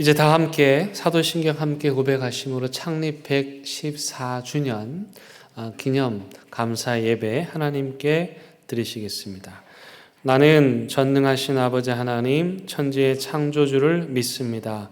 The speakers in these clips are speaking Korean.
이제 다 함께 사도신경 함께 고백하심으로 창립 114주년 기념 감사 예배 하나님께 드리시겠습니다. 나는 전능하신 아버지 하나님 천지의 창조주를 믿습니다.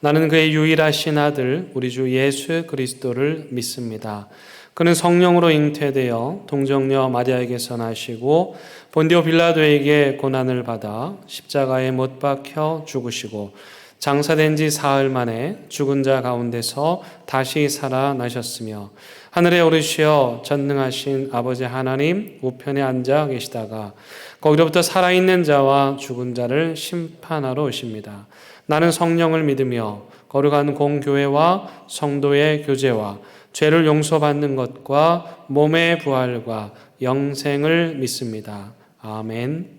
나는 그의 유일하신 아들 우리 주 예수 그리스도를 믿습니다. 그는 성령으로 잉태되어 동정녀 마리아에게서 나시고 본디오 빌라도에게 고난을 받아 십자가에 못 박혀 죽으시고 장사된 지 사흘 만에 죽은 자 가운데서 다시 살아나셨으며 하늘에 오르시어 전능하신 아버지 하나님 우편에 앉아 계시다가 거기로부터 살아있는 자와 죽은 자를 심판하러 오십니다. 나는 성령을 믿으며 거룩한 공교회와 성도의 교제와 죄를 용서받는 것과 몸의 부활과 영생을 믿습니다. 아멘.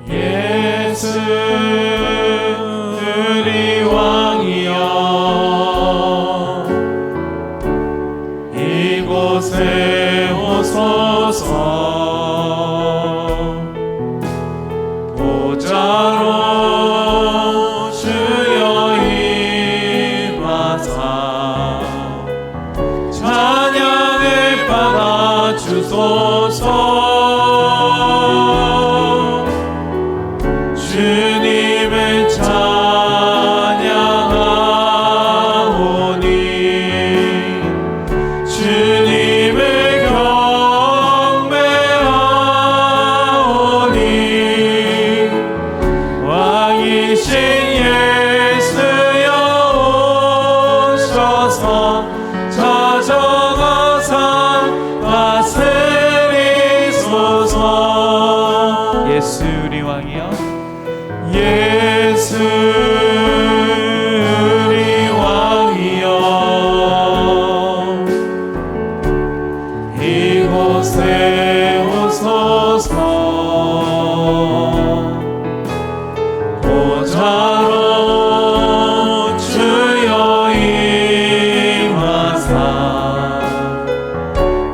예수 우리 왕이여 이곳에 오소서 보좌로 주여 임하사 찬양을 받아 주소서 주님을 찬양하오니 주님을 경배하오니 왕이신 예수여 오셔서 찾아가사 다스리소서. 예수 우리 왕이여 예수 우리 왕이여 이곳에 오소서 보좌로 주여 임하사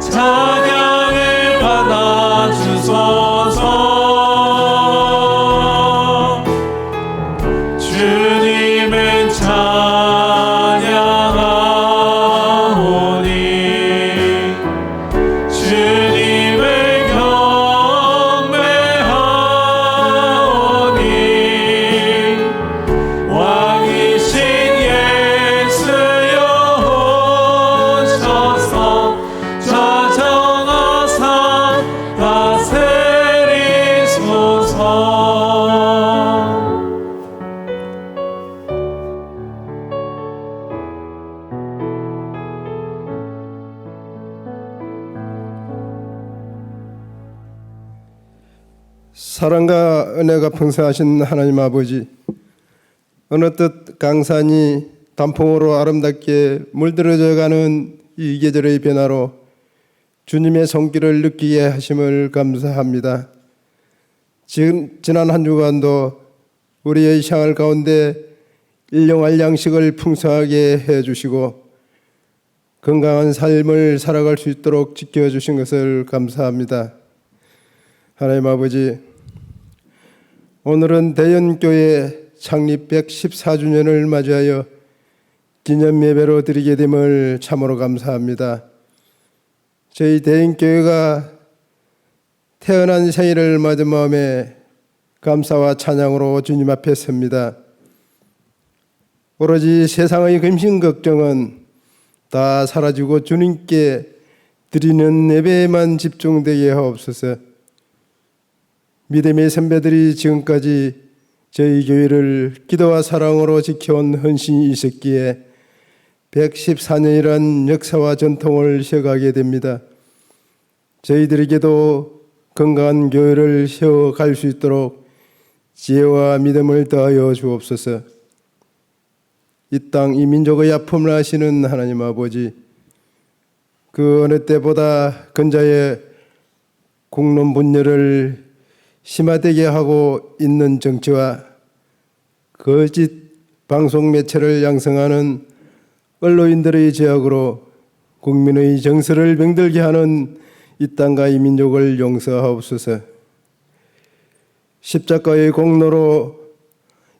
찬양을 받아 주소서. 주님을 찬양하오니 주님을 경배하오니 왕이신 예수여 오셔서 찾아가사 다스리소서. 사랑과 은혜가 풍성하신 하나님 아버지, 어느 뜻 강산이 단풍으로 아름답게 물들어져가는 이 계절의 변화로 주님의 손길을 느끼게 하심을 감사합니다. 지난 한 주간도 우리의 생활 가운데 일용할 양식을 풍성하게 해주시고 건강한 삶을 살아갈 수 있도록 지켜주신 것을 감사합니다. 하나님 아버지, 오늘은 대연교회 창립 114주년을 맞이하여 기념 예배로 드리게 됨을 참으로 감사합니다. 저희 대연교회가 태어난 생일을 맞은 마음에 감사와 찬양으로 주님 앞에 섭니다. 오로지 세상의 근심 걱정은 다 사라지고 주님께 드리는 예배에만 집중되게 하옵소서. 믿음의 선배들이 지금까지 저희 교회를 기도와 사랑으로 지켜온 헌신이 있었기에 114년이란 역사와 전통을 세워가게 됩니다. 저희들에게도 건강한 교회를 세워갈 수 있도록 지혜와 믿음을 더하여 주옵소서. 이 땅, 이 민족의 아픔을 아시는 하나님 아버지, 그 어느 때보다 근자의 국론 분열을 심화되게 하고 있는 정치와 거짓 방송 매체를 양성하는 언론인들의 제약으로 국민의 정서를 병들게 하는 이 땅과 이 민족을 용서하옵소서. 십자가의 공로로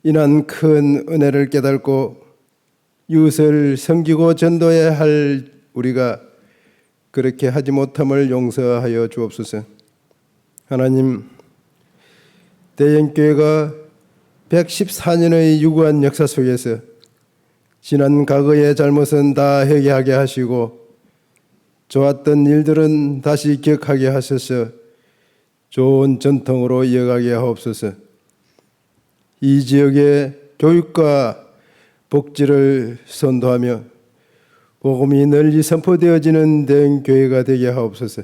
인한 큰 은혜를 깨닫고 이웃을 섬기고 전도해야 할 우리가 그렇게 하지 못함을 용서하여 주옵소서. 하나님, 대형교회가 114년의 유구한 역사 속에서 지난 과거의 잘못은 다 회개하게 하시고 좋았던 일들은 다시 기억하게 하셔서 좋은 전통으로 이어가게 하옵소서. 이 지역의 교육과 복지를 선도하며 복음이 널리 선포되어지는 대형교회가 되게 하옵소서.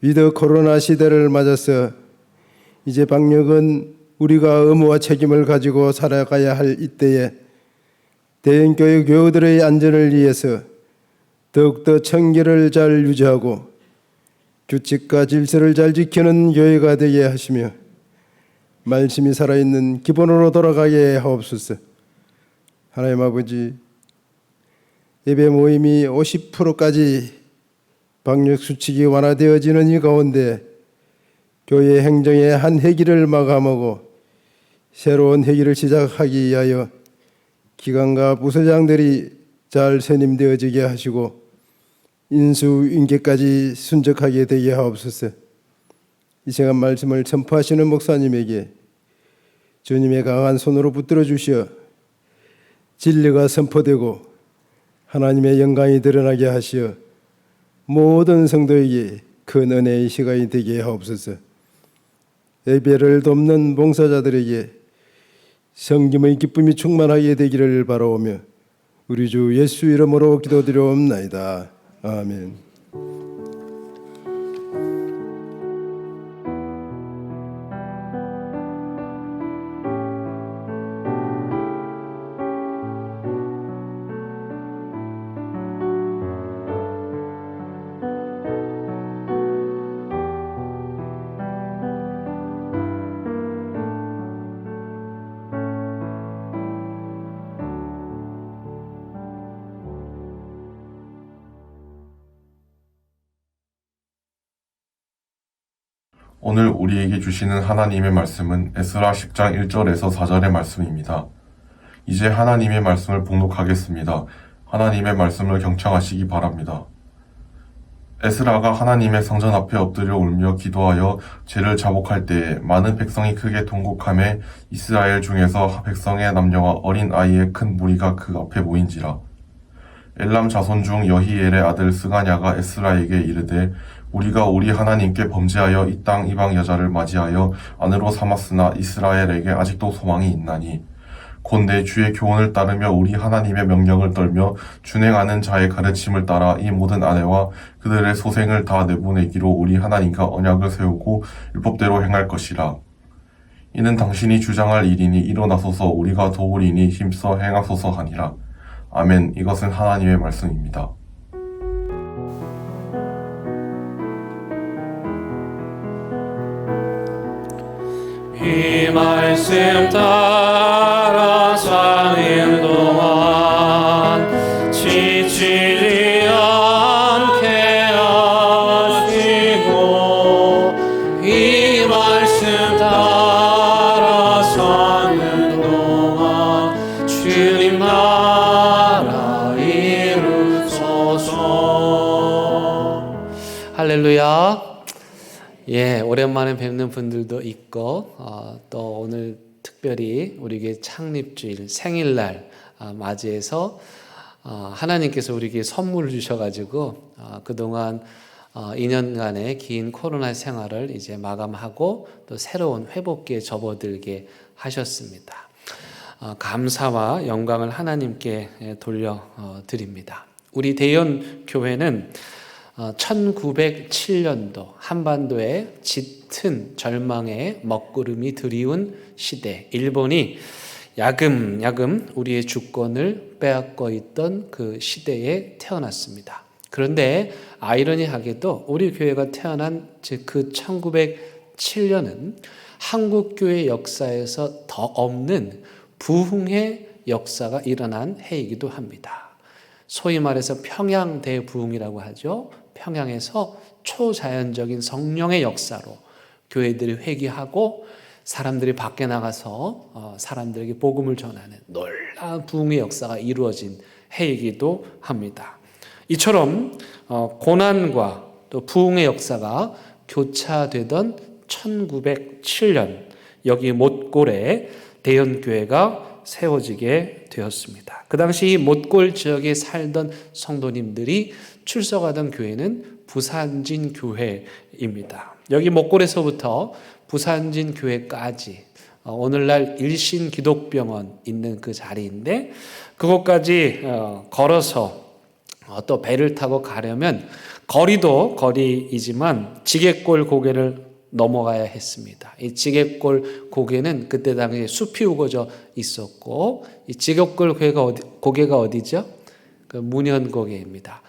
위드 코로나 시대를 맞아서 이제 방역은 우리가 의무와 책임을 가지고 살아가야 할 이때에 대형교회 교우들의 안전을 위해서 더욱더 청결을 잘 유지하고 규칙과 질서를 잘 지키는 교회가 되게 하시며 말씀이 살아있는 기본으로 돌아가게 하옵소서. 하나님 아버지, 예배 모임이 50%까지 방역 수칙이 완화되어지는 이 가운데 교회 행정의 한 회기를 마감하고 새로운 회기를 시작하기 위하여 기관과 부서장들이 잘 선임되어지게 하시고 인수인계까지 순적하게 되게 하옵소서. 이 시간 말씀을 전파하시는 목사님에게 주님의 강한 손으로 붙들어 주시어 진리가 선포되고 하나님의 영광이 드러나게 하시어 모든 성도에게 큰 은혜의 시간이 되게 하옵소서. 예배를 돕는 봉사자들에게 성김의 기쁨이 충만하게 되기를 바라오며 우리 주 예수 이름으로 기도드려옵나이다. 아멘. 오늘 우리에게 주시는 하나님의 말씀은 에스라 10장 1절에서 4절의 말씀입니다. 이제 하나님의 말씀을 봉독하겠습니다. 하나님의 말씀을 경청하시기 바랍니다. 에스라가 하나님의 성전 앞에 엎드려 울며 기도하여 죄를 자복할 때에 많은 백성이 크게 통곡하며 이스라엘 중에서 백성의 남녀와 어린 아이의 큰 무리가 그 앞에 모인지라. 엘람 자손 중 여히엘의 아들 스가냐가 에스라에게 이르되 우리가 우리 하나님께 범죄하여 이 땅 이방 여자를 맞이하여 아내로 삼았으나 이스라엘에게 아직도 소망이 있나니 곧 내 주의 교훈을 따르며 우리 하나님의 명령을 떨며 준행하는 자의 가르침을 따라 이 모든 아내와 그들의 소생을 다 내보내기로 우리 하나님과 언약을 세우고 율법대로 행할 것이라. 이는 당신이 주장할 일이니 일어나소서 우리가 도우리니 힘써 행하소서 하니라. 아멘. 이것은 하나님의 말씀입니다. 이 말씀 따라 사는 동안 지치지 않게 하시고 이 말씀 따라 사는 동안 주님 나라 이루소서. 할렐루야. 예, 오랜만에 뵙는 분들도 있고 또 오늘 특별히 우리에게 창립주일 생일날 맞이해서 하나님께서 우리에게 선물을 주셔가지고 그동안 2년간의 긴 코로나 생활을 이제 마감하고 또 새로운 회복기에 접어들게 하셨습니다. 감사와 영광을 하나님께 돌려드립니다. 우리 대연 교회는 1907년도 한반도에 짙은 절망의 먹구름이 드리운 시대, 일본이 야금야금 우리의 주권을 빼앗고 있던 그 시대에 태어났습니다. 그런데 아이러니하게도 우리 교회가 태어난 그 1907년은 한국교회 역사에서 더 없는 부흥의 역사가 일어난 해이기도 합니다. 소위 말해서 평양 대부흥이라고 하죠. 평양에서 초자연적인 성령의 역사로 교회들이 회개하고 사람들이 밖에 나가서 사람들에게 복음을 전하는 놀라운 부흥의 역사가 이루어진 해이기도 합니다. 이처럼 고난과 또 부흥의 역사가 교차되던 1907년 여기 못골에 대연교회가 세워지게 되었습니다. 그 당시 이 못골 지역에 살던 성도님들이 출석하던 교회는 부산진 교회입니다. 여기 못골에서부터 부산진 교회까지 오늘날 일신 기독병원 있는 그 자리인데 그곳까지 걸어서 또 배를 타고 가려면 거리도 거리이지만 지게골 고개를 넘어가야 했습니다. 이 지게골 고개는 그때 당시에 숲이 우거져 있었고 이 지게골 고개가 어디죠? 그 문현고개입니다.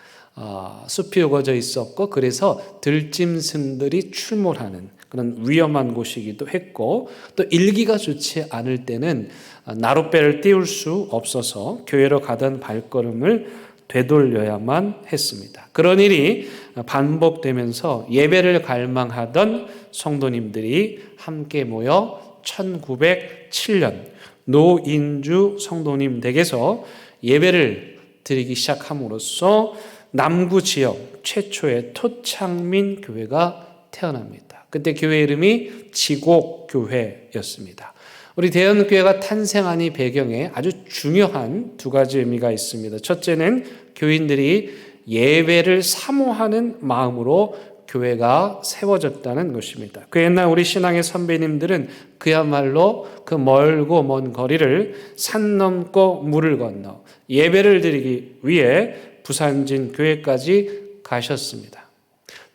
숲이 우거져 있었고 그래서 들짐승들이 출몰하는 그런 위험한 곳이기도 했고 또 일기가 좋지 않을 때는 나룻배를 띄울 수 없어서 교회로 가던 발걸음을 되돌려야만 했습니다. 그런 일이 반복되면서 예배를 갈망하던 성도님들이 함께 모여 1907년 노인주 성도님 댁에서 예배를 드리기 시작함으로써 남구 지역 최초의 토창민 교회가 태어납니다. 그때 교회 이름이 지곡교회였습니다. 우리 대연교회가 탄생한 이 배경에 아주 중요한 두 가지 의미가 있습니다. 첫째는 교인들이 예배를 사모하는 마음으로 교회가 세워졌다는 것입니다. 그 옛날 우리 신앙의 선배님들은 그야말로 그 멀고 먼 거리를 산 넘고 물을 건너 예배를 드리기 위해 부산진 교회까지 가셨습니다.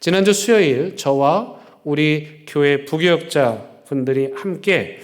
지난주 수요일 저와 우리 교회 부교역자 분들이 함께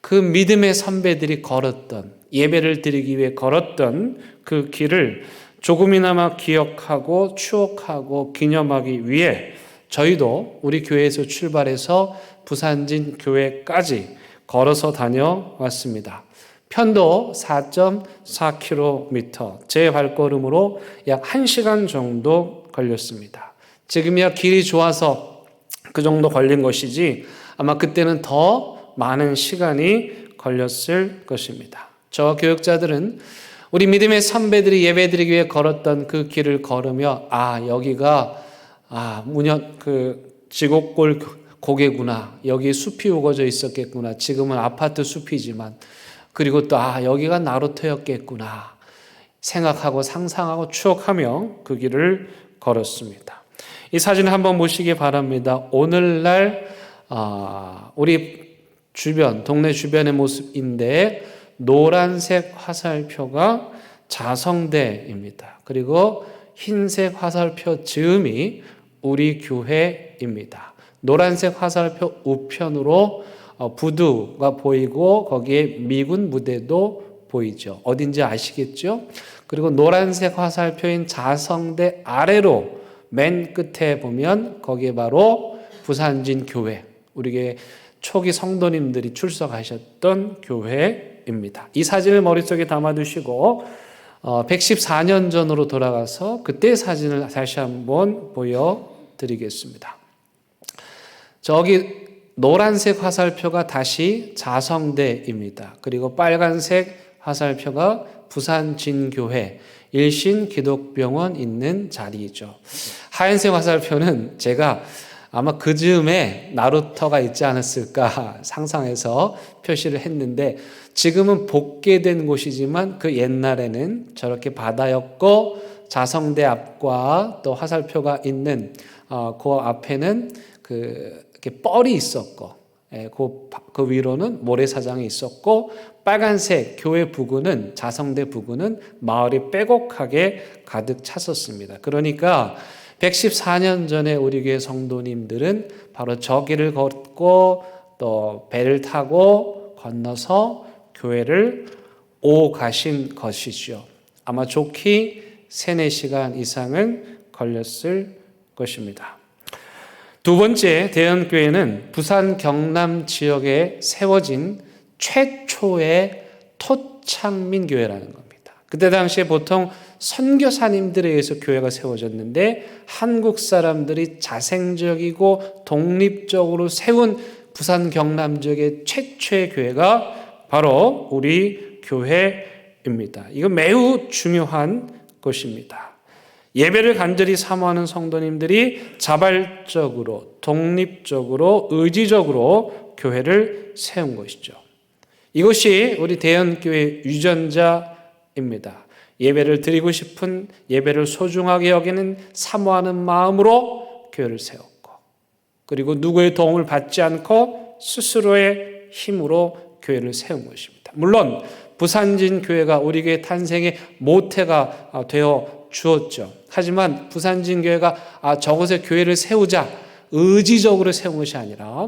그 믿음의 선배들이 걸었던 예배를 드리기 위해 걸었던 그 길을 조금이나마 기억하고 추억하고 기념하기 위해 저희도 우리 교회에서 출발해서 부산진 교회까지 걸어서 다녀왔습니다. 편도 4.4km, 제 발걸음으로 약 1시간 정도 걸렸습니다. 지금이야 길이 좋아서 그 정도 걸린 것이지 아마 그때는 더 많은 시간이 걸렸을 것입니다. 저 교육자들은 우리 믿음의 선배들이 예배드리기 위해 걸었던 그 길을 걸으며 여기가 지곡골 고개구나. 여기 숲이 우거져 있었겠구나. 지금은 아파트 숲이지만 그리고 또 여기가 나루터였겠구나 생각하고 상상하고 추억하며 그 길을 걸었습니다. 이 사진을 한번 보시기 바랍니다. 오늘날 우리 주변, 동네 주변의 모습인데 노란색 화살표가 자성대입니다. 그리고 흰색 화살표 즈음이 우리 교회입니다. 노란색 화살표 우편으로 부두가 보이고 거기에 미군 무대도 보이죠. 어딘지 아시겠죠? 그리고 노란색 화살표인 자성대 아래로 맨 끝에 보면 거기에 바로 부산진 교회, 우리 초기 성도님들이 출석하셨던 교회입니다. 이 사진을 머릿속에 담아두시고 114년 전으로 돌아가서 그때 사진을 다시 한번 보여드리겠습니다. 저기 노란색 화살표가 다시 자성대입니다. 그리고 빨간색 화살표가 부산진교회 일신기독병원 있는 자리이죠. 하얀색 화살표는 제가 아마 그 즈음에 나루터가 있지 않았을까 상상해서 표시를 했는데 지금은 복개된 곳이지만 그 옛날에는 저렇게 바다였고 자성대 앞과 또 화살표가 있는 그 앞에는 이렇게 뻘이 있었고 그 위로는 모래사장이 있었고 빨간색 교회 부근은 자성대 부근은 마을이 빼곡하게 가득 찼었습니다. 그러니까 114년 전에 우리 교회 성도님들은 바로 저 길을 걷고 또 배를 타고 건너서 교회를 오가신 것이죠. 아마 좋게 3-4시간 이상은 걸렸을 것입니다. 두 번째 대연교회는 부산 경남 지역에 세워진 최초의 토창민 교회라는 겁니다. 그때 당시에 보통 선교사님들에 의해서 교회가 세워졌는데 한국 사람들이 자생적이고 독립적으로 세운 부산 경남 지역의 최초의 교회가 바로 우리 교회입니다. 이거 매우 중요한 것입니다. 예배를 간절히 사모하는 성도님들이 자발적으로, 독립적으로, 의지적으로 교회를 세운 것이죠. 이것이 우리 대연교회 유전자입니다. 예배를 드리고 싶은, 예배를 소중하게 여기는, 사모하는 마음으로 교회를 세웠고, 그리고 누구의 도움을 받지 않고 스스로의 힘으로 교회를 세운 것입니다. 물론 부산진 교회가 우리 교회 탄생의 모태가 되어 주었죠. 하지만 부산진 교회가 저곳에 교회를 세우자 의지적으로 세운 것이 아니라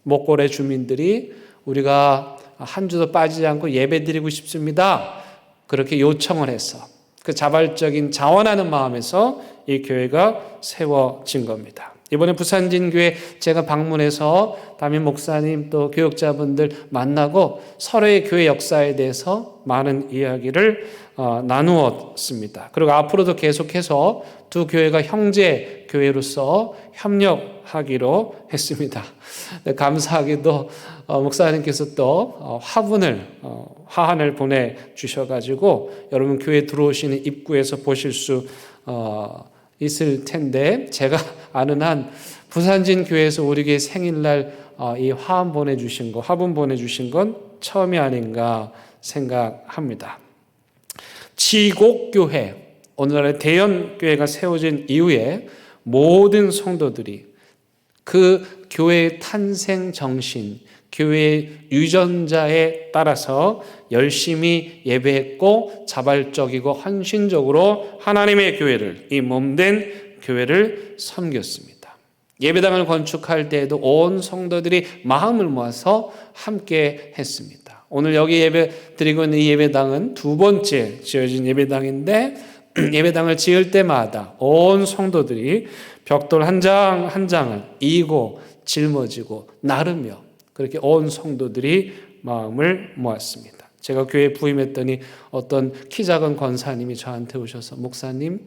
목골의 주민들이 우리가 한 주도 빠지지 않고 예배 드리고 싶습니다. 그렇게 요청을 해서 그 자발적인 자원하는 마음에서 이 교회가 세워진 겁니다. 이번에 부산진 교회 제가 방문해서 담임 목사님 또 교역자분들 만나고 서로의 교회 역사에 대해서 많은 이야기를 나누었습니다. 그리고 앞으로도 계속해서 두 교회가 형제 교회로서 협력하기로 했습니다. 감사하게도 목사님께서 또 화환을 보내주셔가지고 여러분 교회 들어오시는 입구에서 보실 수 있을 텐데, 제가 아는 한 부산진 교회에서 우리 교회 생일날 이 화분 보내주신 건 처음이 아닌가 생각합니다. 지곡교회, 오늘날의 대연교회가 세워진 이후에 모든 성도들이 그 교회의 탄생 정신, 교회의 유전자에 따라서 열심히 예배했고 자발적이고 헌신적으로 하나님의 교회를, 이 몸된 교회를 섬겼습니다. 예배당을 건축할 때에도 온 성도들이 마음을 모아서 함께 했습니다. 오늘 여기 예배 드리고 있는 이 예배당은 두 번째 지어진 예배당인데, 예배당을 지을 때마다 온 성도들이 벽돌 한 장 한 장을 이고 짊어지고 나르며 그렇게 온 성도들이 마음을 모았습니다. 제가 교회에 부임했더니 어떤 키 작은 권사님이 저한테 오셔서, 목사님,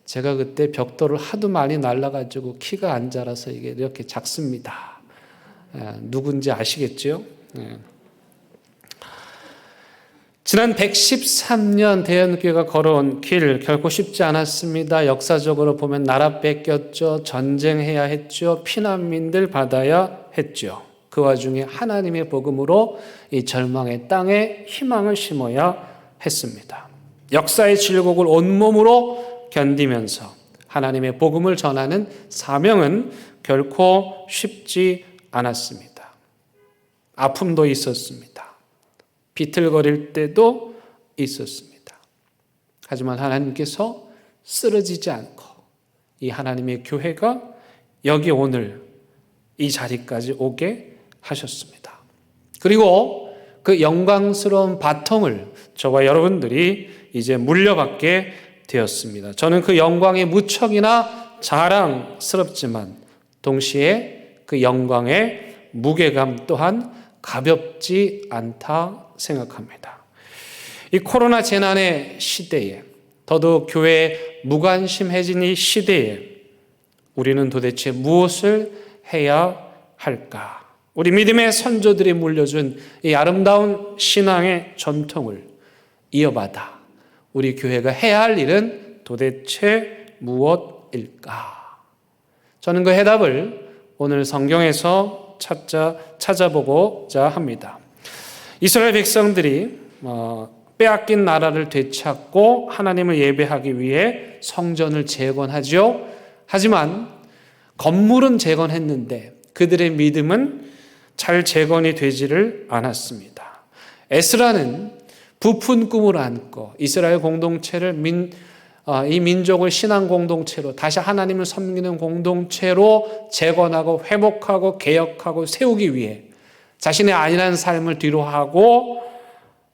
제가 그때 벽돌을 하도 많이 날라가지고 키가 안 자라서 이게 이렇게 작습니다. 누군지 아시겠죠? 지난 113년 대연교회가 걸어온 길 결코 쉽지 않았습니다. 역사적으로 보면 나라 뺏겼죠. 전쟁해야 했죠. 피난민들 받아야 했죠. 그 와중에 하나님의 복음으로 이 절망의 땅에 희망을 심어야 했습니다. 역사의 질곡을 온몸으로 견디면서 하나님의 복음을 전하는 사명은 결코 쉽지 않았습니다. 아픔도 있었습니다. 비틀거릴 때도 있었습니다. 하지만 하나님께서 쓰러지지 않고 이 하나님의 교회가 여기 오늘 이 자리까지 오게 하셨습니다. 그리고 그 영광스러운 바통을 저와 여러분들이 이제 물려받게 되었습니다. 저는 그 영광이 무척이나 자랑스럽지만 동시에 그 영광의 무게감 또한 가볍지 않다 생각합니다. 이 코로나 재난의 시대에, 더더욱 교회에 무관심해진 이 시대에 우리는 도대체 무엇을 해야 할까? 우리 믿음의 선조들이 물려준 이 아름다운 신앙의 전통을 이어받아 우리 교회가 해야 할 일은 도대체 무엇일까? 저는 그 해답을 오늘 성경에서 찾아보고자 합니다. 이스라엘 백성들이 빼앗긴 나라를 되찾고 하나님을 예배하기 위해 성전을 재건하죠. 하지만 건물은 재건했는데 그들의 믿음은 잘 재건이 되지를 않았습니다. 에스라는 부푼 꿈을 안고 이스라엘 공동체를 이 민족을 신앙 공동체로, 다시 하나님을 섬기는 공동체로 재건하고 회복하고 개혁하고 세우기 위해 자신의 안일한 삶을 뒤로하고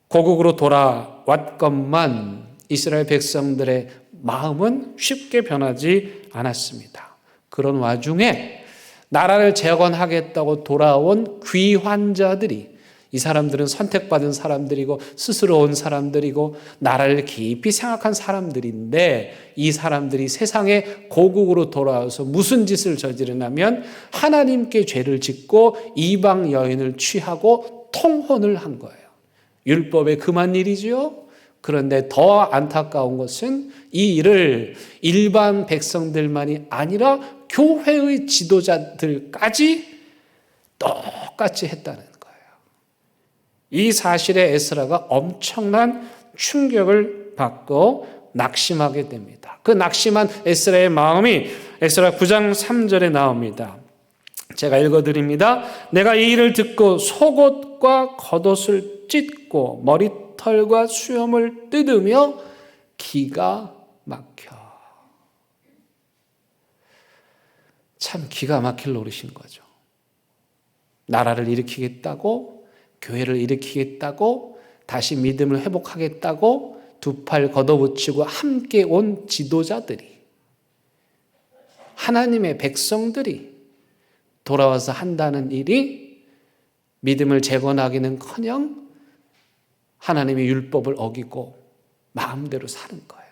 고국으로 돌아왔건만 이스라엘 백성들의 마음은 쉽게 변하지 않았습니다. 그런 와중에 나라를 재건하겠다고 돌아온 귀환자들이 이 사람들은 선택받은 사람들이고 스스로 온 사람들이고 나라를 깊이 생각한 사람들인데 이 사람들이 세상의 고국으로 돌아와서 무슨 짓을 저지르냐면 하나님께 죄를 짓고 이방 여인을 취하고 통혼을 한 거예요. 율법에 금한 일이지요. 그런데 더 안타까운 것은 이 일을 일반 백성들만이 아니라 교회의 지도자들까지 똑같이 했다는 거예요. 이 사실에 에스라가 엄청난 충격을 받고 낙심하게 됩니다. 그 낙심한 에스라의 마음이 에스라 9장 3절에 나옵니다. 제가 읽어드립니다. 내가 이 일을 듣고 속옷과 겉옷을 찢고 머리털과 수염을 뜯으며 기가 막혀. 참 기가 막힐 노릇인 거죠. 나라를 일으키겠다고, 교회를 일으키겠다고, 다시 믿음을 회복하겠다고 두 팔 걷어붙이고 함께 온 지도자들이, 하나님의 백성들이 돌아와서 한다는 일이 믿음을 재건하기는커녕 하나님의 율법을 어기고 마음대로 사는 거예요.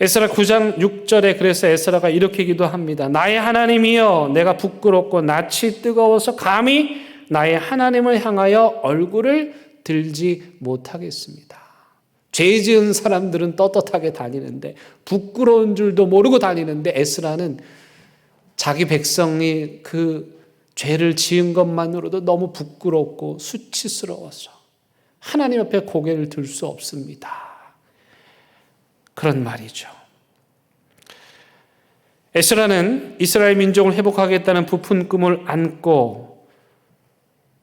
에스라 9장 6절에 그래서 에스라가 이렇게 기도합니다. 나의 하나님이여, 내가 부끄럽고 낯이 뜨거워서 감히 나의 하나님을 향하여 얼굴을 들지 못하겠습니다. 죄 지은 사람들은 떳떳하게 다니는데, 부끄러운 줄도 모르고 다니는데 에스라는 자기 백성이 그 죄를 지은 것만으로도 너무 부끄럽고 수치스러워서 하나님 앞에 고개를 들 수 없습니다. 그런 말이죠. 에스라는 이스라엘 민족을 회복하겠다는 부푼 꿈을 안고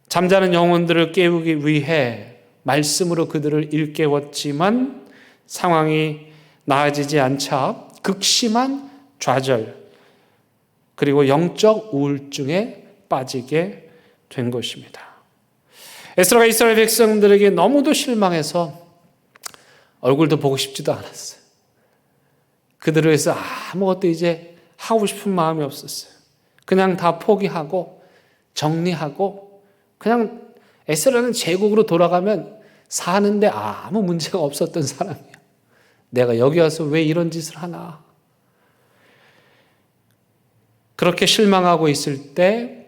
잠자는 영혼들을 깨우기 위해 말씀으로 그들을 일깨웠지만 상황이 나아지지 않자 극심한 좌절 그리고 영적 우울증에 빠지게 된 것입니다. 에스라가 이스라엘 백성들에게 너무도 실망해서 얼굴도 보고 싶지도 않았어요. 그들을 위해서 아무것도 이제 하고 싶은 마음이 없었어요. 그냥 다 포기하고 정리하고 그냥 에스라는 제국으로 돌아가면 사는데 아무 문제가 없었던 사람이에요. 내가 여기 와서 왜 이런 짓을 하나. 그렇게 실망하고 있을 때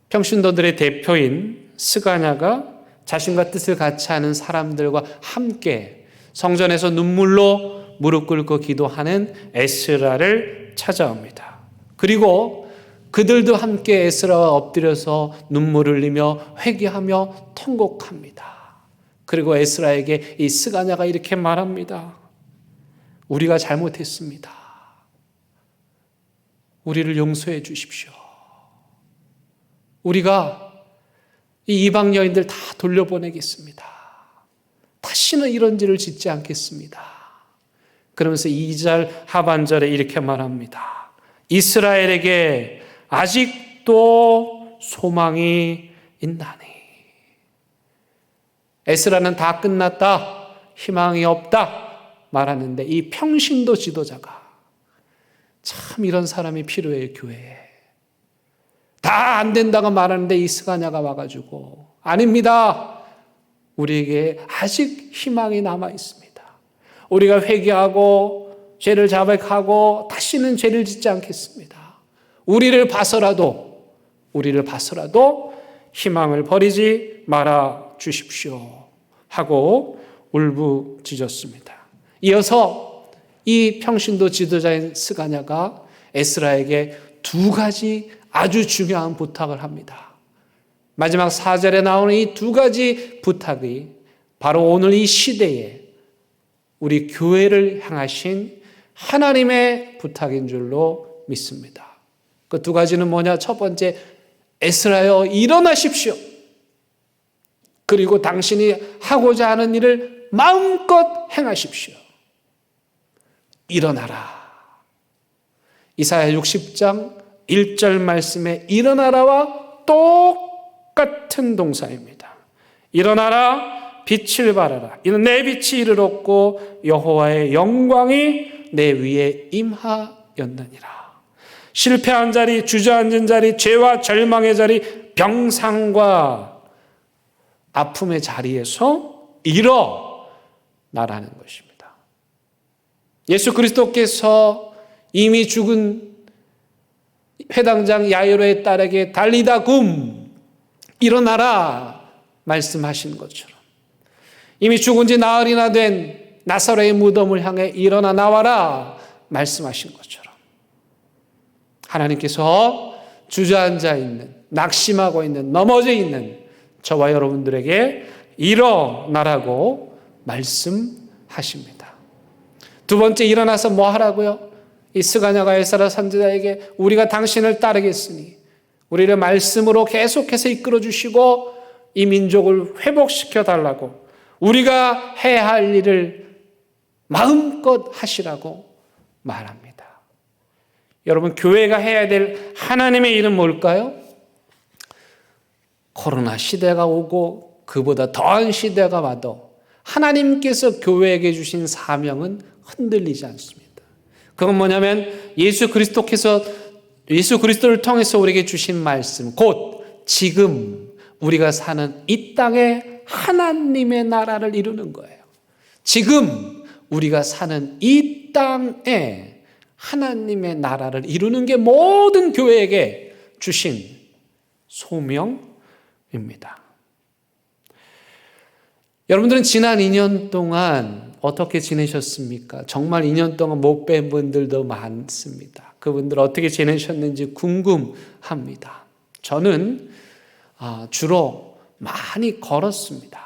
평신도들의 대표인 스가냐가 자신과 뜻을 같이 하는 사람들과 함께 성전에서 눈물로 무릎 꿇고 기도하는 에스라를 찾아옵니다. 그리고 그들도 함께 에스라와 엎드려서 눈물을 흘리며 회개하며 통곡합니다. 그리고 에스라에게 이 스가냐가 이렇게 말합니다. 우리가 잘못했습니다. 우리를 용서해 주십시오. 우리가 이 이방 여인들 다 돌려보내겠습니다. 다시는 이런 죄를 짓지 않겠습니다. 그러면서 2절 하반절에 이렇게 말합니다. 이스라엘에게 아직도 소망이 있나니. 에스라는 다 끝났다, 희망이 없다 말하는데 이 평신도 지도자가 참 이런 사람이 필요해요. 교회에. 다 안 된다고 말하는데 이 스가냐가 와가지고 아닙니다. 우리에게 아직 희망이 남아 있습니다. 우리가 회개하고 죄를 자백하고 다시는 죄를 짓지 않겠습니다. 우리를 봐서라도 희망을 버리지 말아 주십시오 하고 울부짖었습니다. 이어서 이 평신도 지도자인 스가냐가 에스라에게 두 가지 아주 중요한 부탁을 합니다. 마지막 4절에 나오는 이 두 가지 부탁이 바로 오늘 이 시대에 우리 교회를 향하신 하나님의 부탁인 줄로 믿습니다. 그 두 가지는 뭐냐? 첫 번째, 에스라여 일어나십시오. 그리고 당신이 하고자 하는 일을 마음껏 행하십시오. 일어나라. 이사야 60장 1절 말씀에 일어나라와 똑같은 동사입니다. 일어나라, 빛을 발하라. 이는 내 빛이 이르렀고 여호와의 영광이 내 위에 임하였느니라. 실패한 자리, 주저앉은 자리, 죄와 절망의 자리, 병상과 아픔의 자리에서 일어나라는 것입니다. 예수 그리스도께서 이미 죽은 회당장 야이로의 딸에게 달리다 굼 일어나라 말씀하신 것처럼 이미 죽은 지 나흘이나 된 나사로의 무덤을 향해 일어나 나와라 말씀하신 것처럼 하나님께서 주저앉아 있는, 낙심하고 있는, 넘어져 있는 저와 여러분들에게 일어나라고 말씀하십니다. 두 번째, 일어나서 뭐 하라고요? 이 스가냐가 엘사라 선지자에게 우리가 당신을 따르겠으니 우리를 말씀으로 계속해서 이끌어 주시고 이 민족을 회복시켜 달라고, 우리가 해야 할 일을 마음껏 하시라고 말합니다. 여러분, 교회가 해야 될 하나님의 일은 뭘까요? 코로나 시대가 오고 그보다 더한 시대가 와도 하나님께서 교회에게 주신 사명은 흔들리지 않습니다. 그건 뭐냐면 예수 그리스도를 통해서 우리에게 주신 말씀, 곧 지금 우리가 사는 이 땅에 하나님의 나라를 이루는 거예요. 지금 우리가 사는 이 땅에 하나님의 나라를 이루는 게 모든 교회에게 주신 소명입니다. 여러분들은 지난 2년 동안 어떻게 지내셨습니까? 정말 2년 동안 못 뵌 분들도 많습니다. 그분들 어떻게 지내셨는지 궁금합니다. 저는 주로 많이 걸었습니다.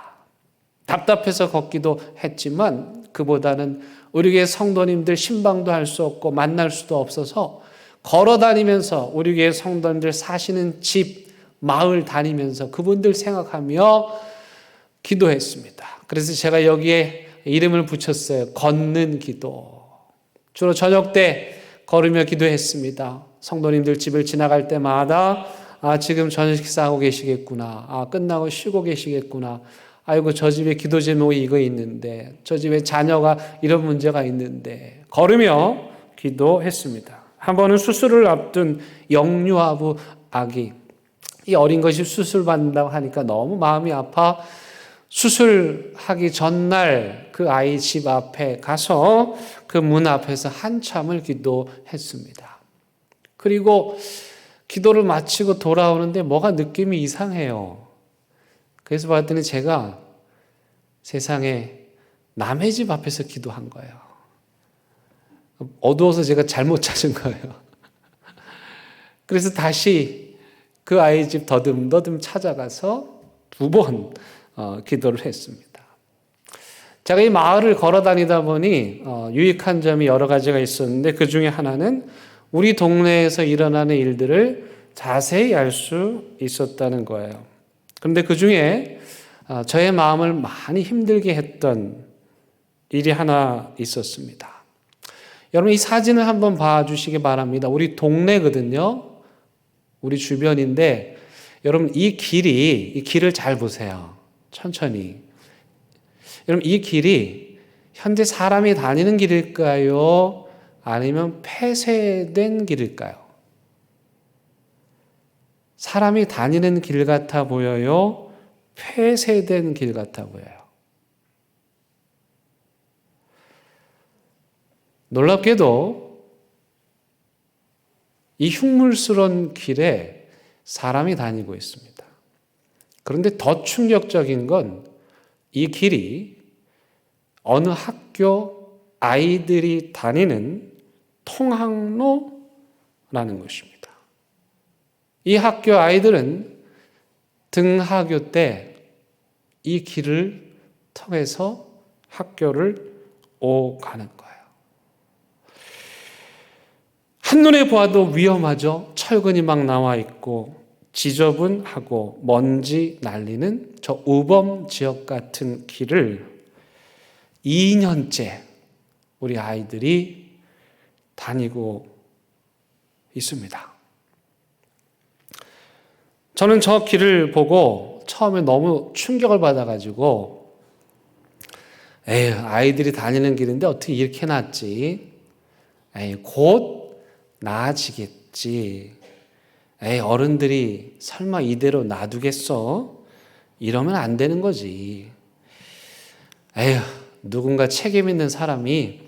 답답해서 걷기도 했지만 그보다는 우리 교회 성도님들 신방도 할 수 없고 만날 수도 없어서 걸어 다니면서 우리 교회 성도님들 사시는 집, 마을 다니면서 그분들 생각하며 기도했습니다. 그래서 제가 여기에 이름을 붙였어요. 걷는 기도. 주로 저녁 때 걸으며 기도했습니다. 성도님들 집을 지나갈 때마다 지금 저녁 식사하고 계시겠구나. 끝나고 쉬고 계시겠구나. 아이고, 저 집에 기도 제목이 이거 있는데, 저 집에 자녀가 이런 문제가 있는데, 걸으며 기도했습니다. 한 번은 수술을 앞둔 영유아부 아기, 이 어린 것이 수술 받는다고 하니까 너무 마음이 아파 수술하기 전날 그 아이 집 앞에 가서 그 문 앞에서 한참을 기도했습니다. 그리고 기도를 마치고 돌아오는데 뭐가 느낌이 이상해요. 그래서 봤더니 제가 세상에 남의 집 앞에서 기도한 거예요. 어두워서 제가 잘못 찾은 거예요. 그래서 다시 그 아이 집 더듬더듬 찾아가서 2번 기도를 했습니다. 제가 이 마을을 걸어 다니다 보니 유익한 점이 여러 가지가 있었는데 그 중에 하나는 우리 동네에서 일어나는 일들을 자세히 알 수 있었다는 거예요. 그런데 그 중에 저의 마음을 많이 힘들게 했던 일이 하나 있었습니다. 여러분, 이 사진을 한번 봐주시기 바랍니다. 우리 동네거든요. 우리 주변인데 여러분, 이 길을 잘 보세요. 천천히. 여러분, 이 길이 현재 사람이 다니는 길일까요? 아니면 폐쇄된 길일까요? 사람이 다니는 길 같아 보여요? 폐쇄된 길 같아 보여요? 놀랍게도 이 흉물스러운 길에 사람이 다니고 있습니다. 그런데 더 충격적인 건 이 길이 어느 학교 아이들이 다니는 통학로라는 것입니다. 이 학교 아이들은 등하교 때 이 길을 통해서 학교를 오가는 거예요. 한눈에 보아도 위험하죠. 철근이 막 나와 있고 지저분하고 먼지 날리는 저 우범 지역 같은 길을 2년째 우리 아이들이 다니고 있습니다. 저는 저 길을 보고 처음에 너무 충격을 받아가지고 아이들이 다니는 길인데 어떻게 이렇게 놨지? 곧 나아지겠지. 어른들이 설마 이대로 놔두겠어? 이러면 안 되는 거지. 에휴, 누군가 책임 있는 사람이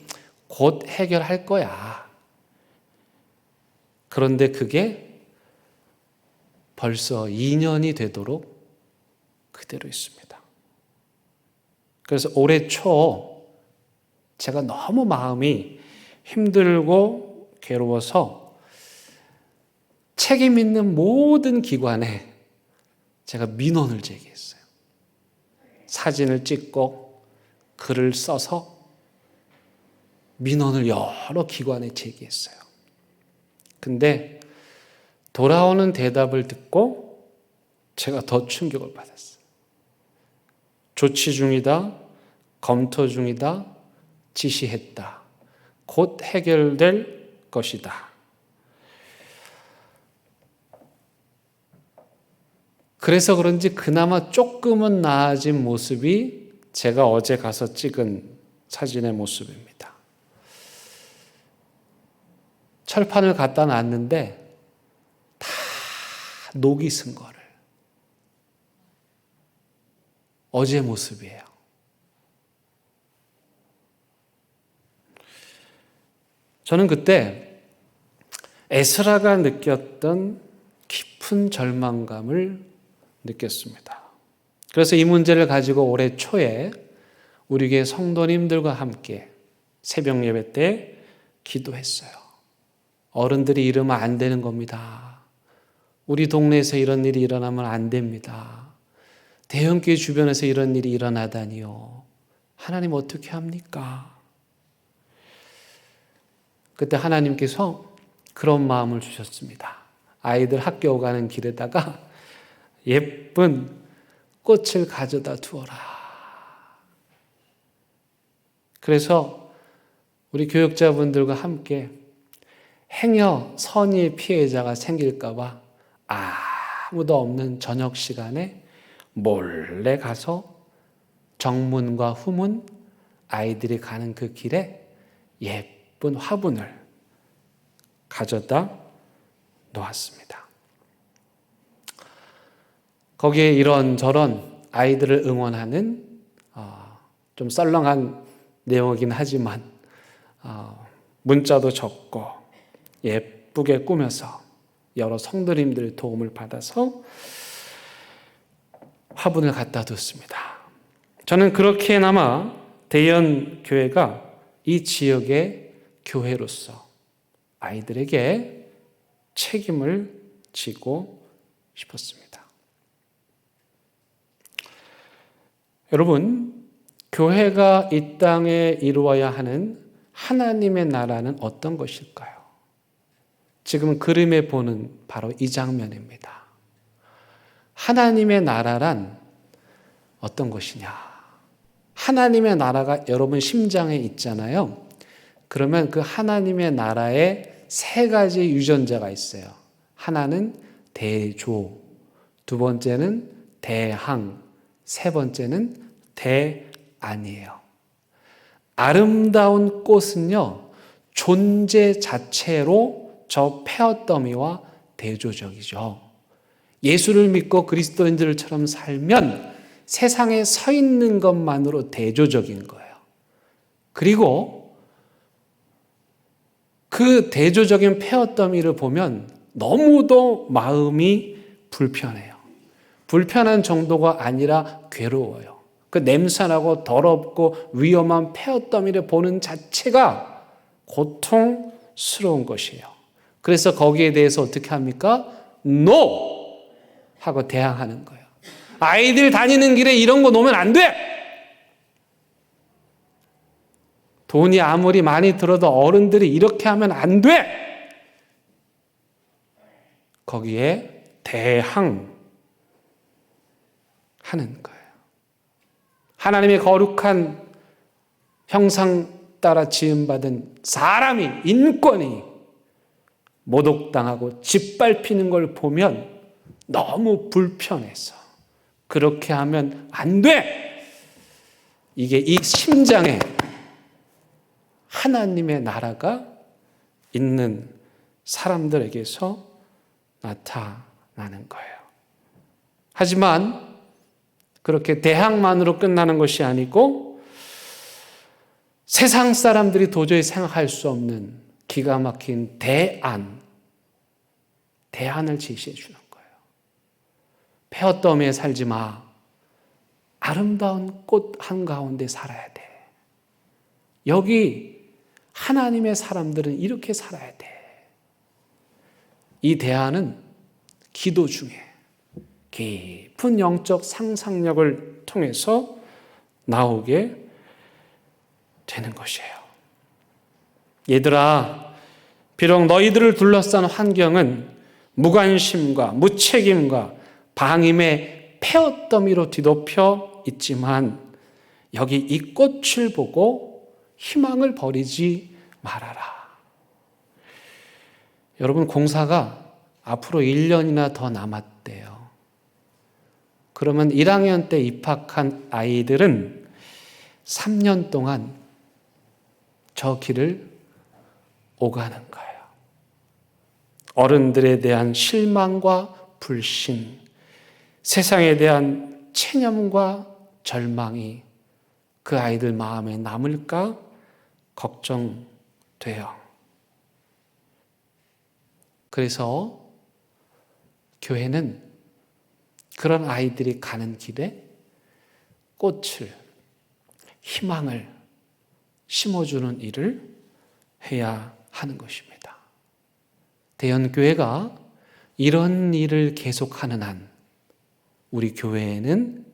곧 해결할 거야. 그런데 그게 벌써 2년이 되도록 그대로 있습니다. 그래서 올해 초 제가 너무 마음이 힘들고 괴로워서 책임 있는 모든 기관에 제가 민원을 제기했어요. 사진을 찍고 글을 써서 민원을 여러 기관에 제기했어요. 근데 돌아오는 대답을 듣고 제가 더 충격을 받았어요. 조치 중이다, 검토 중이다, 지시했다. 곧 해결될 것이다. 그래서 그런지 그나마 조금은 나아진 모습이 제가 어제 가서 찍은 사진의 모습입니다. 철판을 갖다 놨는데 다 녹이 쓴 거를. 어제 모습이에요. 저는 그때 에스라가 느꼈던 깊은 절망감을 느꼈습니다. 그래서 이 문제를 가지고 올해 초에 우리 교회 성도님들과 함께 새벽 예배 때 기도했어요. 어른들이 이러면 안 되는 겁니다. 우리 동네에서 이런 일이 일어나면 안 됩니다. 대형교회 주변에서 이런 일이 일어나다니요. 하나님 어떻게 합니까? 그때 하나님께서 그런 마음을 주셨습니다. 아이들 학교 가는 길에다가 예쁜 꽃을 가져다 두어라. 그래서 우리 교육자분들과 함께 행여 선의의 피해자가 생길까 봐 아무도 없는 저녁 시간에 몰래 가서 정문과 후문, 아이들이 가는 그 길에 예쁜 화분을 가져다 놓았습니다. 거기에 이런저런 아이들을 응원하는 좀 썰렁한 내용이긴 하지만 문자도 적고 예쁘게 꾸며서 여러 성도님들의 도움을 받아서 화분을 갖다 뒀습니다. 저는 그렇게나마 대연 교회가 이 지역의 교회로서 아이들에게 책임을 지고 싶었습니다. 여러분, 교회가 이 땅에 이루어야 하는 하나님의 나라는 어떤 것일까요? 지금 그림에 보는 바로 이 장면입니다. 하나님의 나라란 어떤 것이냐? 하나님의 나라가 여러분 심장에 있잖아요. 그러면 그 하나님의 나라에 세 가지 유전자가 있어요. 하나는 대조, 두 번째는 대항, 세 번째는 대안이에요. 아름다운 꽃은요, 존재 자체로 저 폐어더미와 대조적이죠. 예수를 믿고 그리스도인들처럼 살면 세상에 서 있는 것만으로 대조적인 거예요. 그리고 그 대조적인 폐어더미를 보면 너무도 마음이 불편해요. 불편한 정도가 아니라 괴로워요. 그 냄새나고 더럽고 위험한 폐어더미를 보는 자체가 고통스러운 것이에요. 그래서 거기에 대해서 어떻게 합니까? NO! 하고 대항하는 거예요. 아이들 다니는 길에 이런 거 놓으면 안 돼! 돈이 아무리 많이 들어도 어른들이 이렇게 하면 안 돼! 거기에 대항하는 거예요. 하나님의 거룩한 형상 따라 지음받은 사람이, 인권이 모독당하고 짓밟히는 걸 보면 너무 불편해서 그렇게 하면 안 돼! 이게 이 심장에 하나님의 나라가 있는 사람들에게서 나타나는 거예요. 하지만 그렇게 대항만으로 끝나는 것이 아니고 세상 사람들이 도저히 생각할 수 없는 기가 막힌 대안을 제시해 주는 거예요. 폐허더미에 살지 마. 아름다운 꽃 한가운데 살아야 돼. 여기 하나님의 사람들은 이렇게 살아야 돼. 이 대안은 기도 중에 깊은 영적 상상력을 통해서 나오게 되는 것이에요. 얘들아, 비록 너희들을 둘러싼 환경은 무관심과 무책임과 방임의 폐허더미로 뒤덮여 있지만 여기 이 꽃을 보고 희망을 버리지 말아라. 여러분, 공사가 앞으로 1년이나 더 남았대요. 그러면 1학년 때 입학한 아이들은 3년 동안 저 길을 오가는 거예요. 어른들에 대한 실망과 불신, 세상에 대한 체념과 절망이 그 아이들 마음에 남을까 걱정돼요. 그래서 교회는 그런 아이들이 가는 길에 꽃을, 희망을 심어주는 일을 해야 하는 것입니다. 대연교회가 이런 일을 계속하는 한 우리 교회에는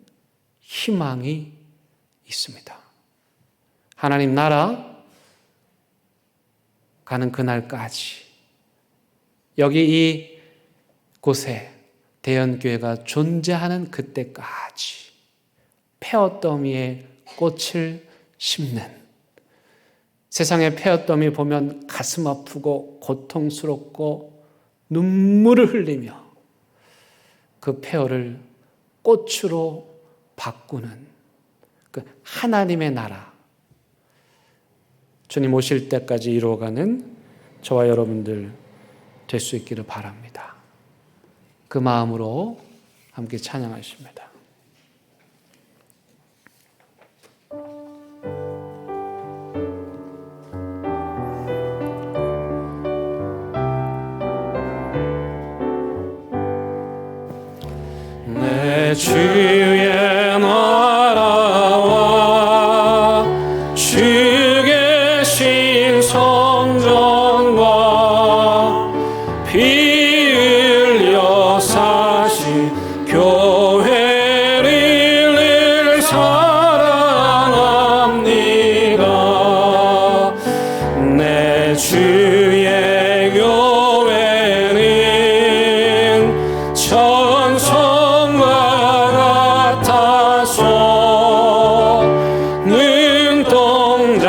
희망이 있습니다. 하나님 나라 가는 그날까지 여기 이곳에 대연교회가 존재하는 그때까지 폐허더미에 꽃을 심는, 세상의 폐허더미 보면 가슴 아프고 고통스럽고 눈물을 흘리며 그 폐허를 꽃으로 바꾸는 그 하나님의 나라, 주님 오실 때까지 이루어가는 저와 여러분들 될 수 있기를 바랍니다. 그 마음으로 함께 찬양하십니다. 내 주의 나라와 주 계신 성전과 피 흘려 사신 교회를 늘 사랑합니다. 내 주의 교회는 천성과 같아서 눈동자같이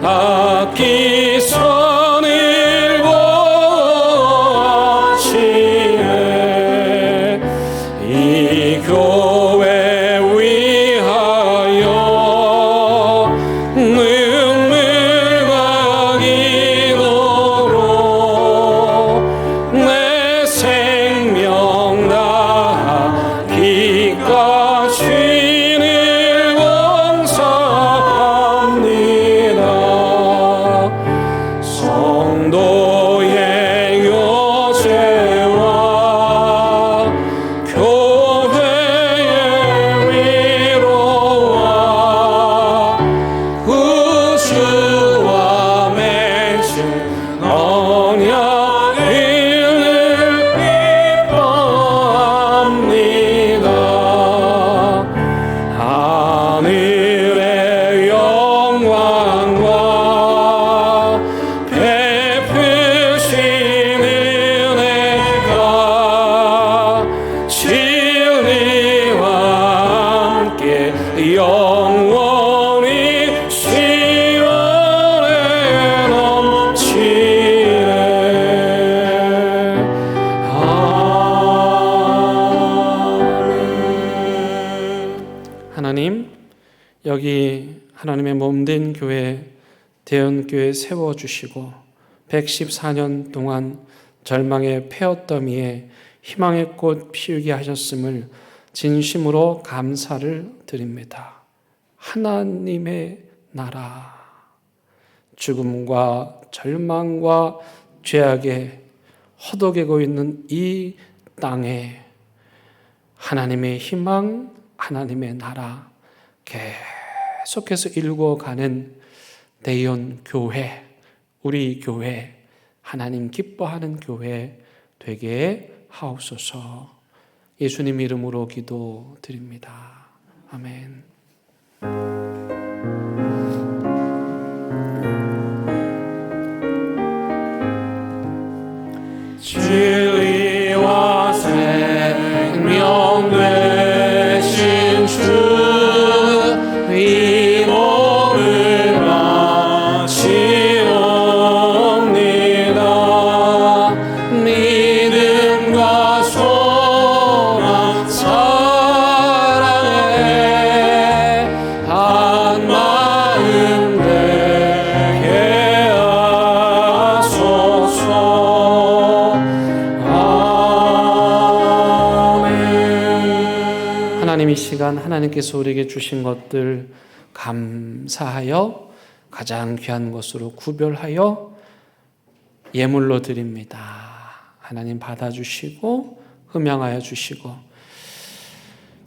아끼서 늘보아치네. 이 교회 위하여 눈물과 기도로 내 생명 다하 기까지 늘 봉사합니다. 성도의 교제와 교회의 위로와 구주와 맺은 언약을 늘 기뻐합니다. 하늘의 영광과 베푸신 은혜가 진리와 함께 영원히 시원해 넘치네. 아멘. 하나님, 여기 하나님의 몸된 교회 대연교회 세워주시고 114년 동안 절망의 폐허더미에 희망의 꽃 피우게 하셨음을 진심으로 감사를 드립니다. 하나님의 나라, 죽음과 절망과 죄악에 허덕이고 있는 이 땅에 하나님의 희망, 하나님의 나라 계속해서 일궈가는 대연 교회, 우리 교회, 하나님 기뻐하는 교회 되게 하옵소서. 예수님 이름으로 기도드립니다. 아멘. 진리와 생명 되신 주 이 몸을 바치옵니다. 믿음과 소망 사랑에 한 마음 되게 하소서. 아멘. 하나님, 이 시간 하나님께서 우리에게 주신 것들 감사하여 가장 귀한 것으로 구별하여 예물로 드립니다. 하나님 받아주시고 흠양하여 주시고,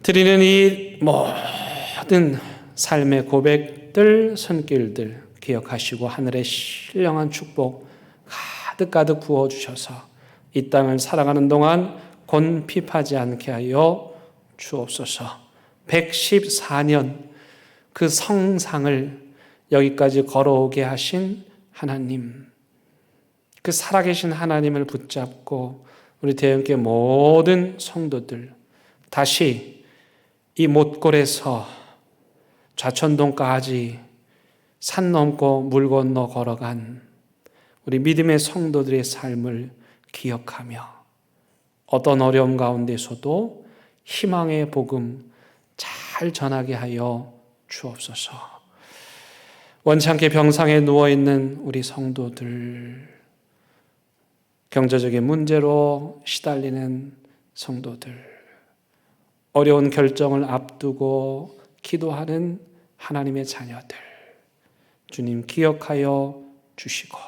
드리는 이 모든 삶의 고백들, 손길들 기억하시고 하늘의 신령한 축복 가득가득 부어주셔서 이 땅을 살아가는 동안 곤핍하지 않게 하여 주옵소서. 114년 그 성상을 여기까지 걸어오게 하신 하나님, 그 살아계신 하나님을 붙잡고 우리 대형교회 모든 성도들 다시 이 못골에서 좌천동까지 산 넘고 물 건너 걸어간 우리 믿음의 성도들의 삶을 기억하며 어떤 어려움 가운데서도 희망의 복음 잘 전하게 하여 주옵소서. 원창게 병상에 누워있는 우리 성도들, 경제적인 문제로 시달리는 성도들, 어려운 결정을 앞두고 기도하는 하나님의 자녀들, 주님 기억하여 주시고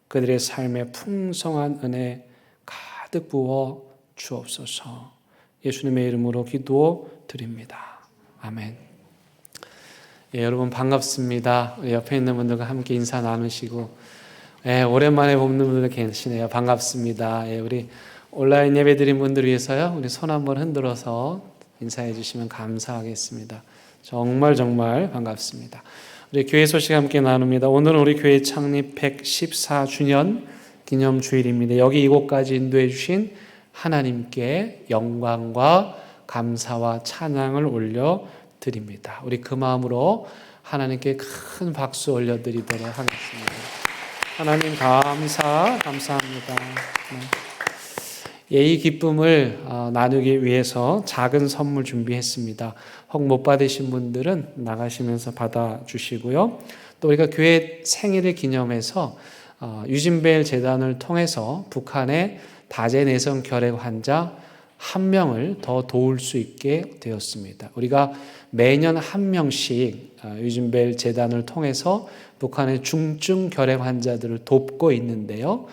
그들의 삶에 풍성한 은혜 가득 부어 주옵소서. 예수님의 이름으로 기도드립니다. 아멘. 예, 여러분 반갑습니다. 우리 옆에 있는 분들과 함께 인사 나누시고, 예, 오랜만에 보는 분들 계시네요. 반갑습니다. 예, 우리 온라인 예배 드린 분들 위해서요, 우리 손 한번 흔들어서 인사해 주시면 감사하겠습니다. 정말 반갑습니다. 우리 교회 소식 함께 나눕니다. 오늘은 우리 교회 창립 114주년 기념 주일입니다. 여기 이곳까지 인도해 주신 하나님께 영광과 감사와 찬양을 올려 드립니다. 우리 그 마음으로 하나님께 큰 박수 올려드리도록 하겠습니다. 하나님 감사합니다. 이 기쁨을 나누기 위해서 작은 선물 준비했습니다. 혹 못 받으신 분들은 나가시면서 받아주시고요. 또 우리가 교회 생일을 기념해서 유진벨 재단을 통해서 북한의 다재내성 결핵 환자 1명을 더 도울 수 있게 되었습니다. 우리가 매년 1명씩 유진벨 재단을 통해서 북한의 중증 결핵 환자들을 돕고 있는데요.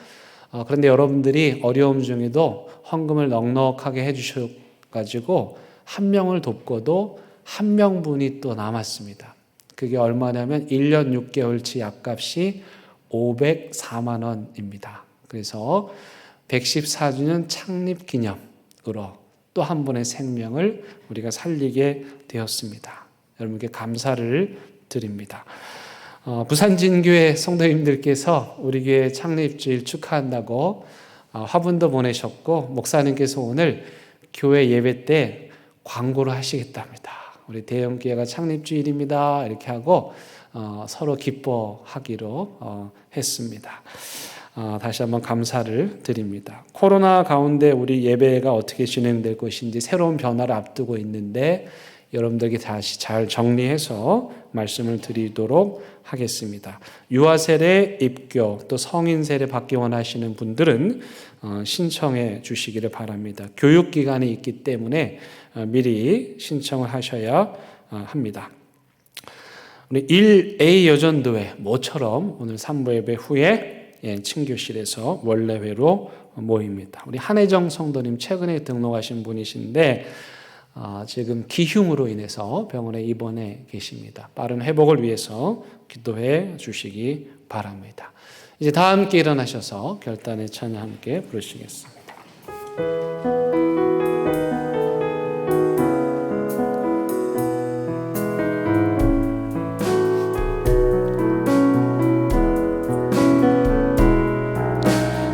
그런데 여러분들이 어려움 중에도 헌금을 넉넉하게 해주셔가지고 1명을 돕고도 1명분이 또 남았습니다. 그게 얼마냐면 1년 6개월치 약값이 504만 원입니다. 그래서 114주년 창립 기념으로 또 한 분의 생명을 우리가 살리게 되었습니다. 여러분께 감사를 드립니다. 부산진교회 성도님들께서 우리 교회 창립주일 축하한다고 화분도 보내셨고, 목사님께서 오늘 교회 예배 때 광고를 하시겠답니다. 우리 대형교회가 창립주일입니다 이렇게 하고 서로 기뻐하기로 했습니다. 다시 한번 감사를 드립니다. 코로나 가운데 우리 예배가 어떻게 진행될 것인지 새로운 변화를 앞두고 있는데 여러분들에게 다시 잘 정리해서 말씀을 드리도록 하겠습니다. 유아 세례 입교 또 성인 세례 받기 원하시는 분들은 신청해 주시기를 바랍니다. 교육기간이 있기 때문에 미리 신청을 하셔야 합니다. 우리 1A 여전도회 모처럼 오늘 3부 예배 후에 친교실에서 원래회로 모입니다. 우리 한혜정 성도님 최근에 등록하신 분이신데 지금 기흉으로 인해서 병원에 입원해 계십니다. 빠른 회복을 위해서 기도해 주시기 바랍니다. 이제 다 함께 일어나셔서 결단의 찬양 함께 부르시겠습니다.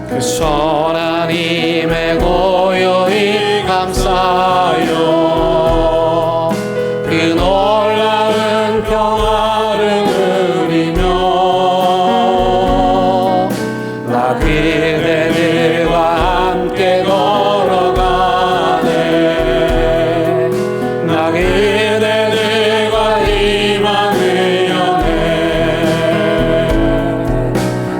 그 선하님의 고요히 감사요 그 놀라운 평화를 누리며 나 그대들과 함께 걸어가네 나 그대들과 희망을 여네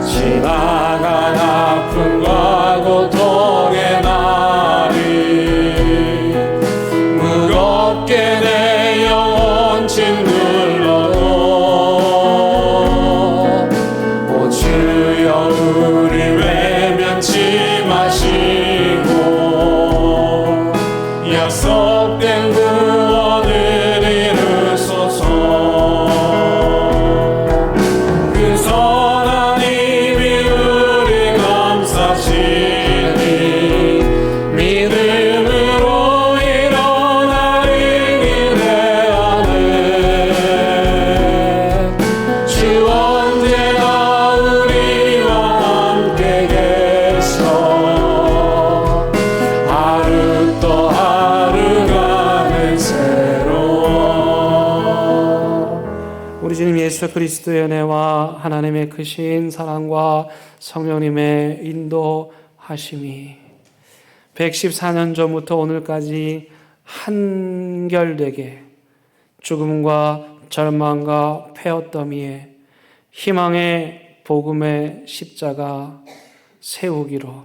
지나간 아픔과 고통의 날이 무겁게 내 영혼 짓눌러도 오 주여 우리 외면치 마시고 약속된 구원을 이루소서 그 선하님이 우리 감싸시니 믿음으로 일어나리 기대하네 주 언제나 우리와 함께 계셔 하루 또 하루가 새로워 우리 주님 예수 그리스도의 은혜와 하나님의 크신 사랑과 성령님의 인도하심이 114년 전부터 오늘까지 한결되게 죽음과 절망과 폐어더미에 희망의 복음의 십자가 세우기로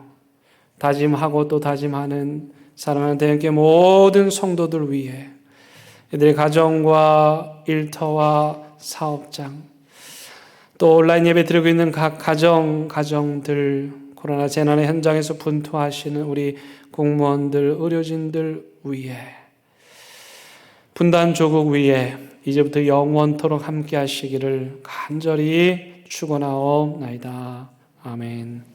다짐하고 또 다짐하는 사랑하는 대형교회 모든 성도들 위해 이들의 가정과 일터와 사업장 또 온라인 예배 드리고 있는 각 가정들 코로나 재난의 현장에서 분투하시는 우리 공무원들, 의료진들 위해 분단 조국 위에 이제부터 영원토록 함께 하시기를 간절히 축원하옵나이다. 아멘.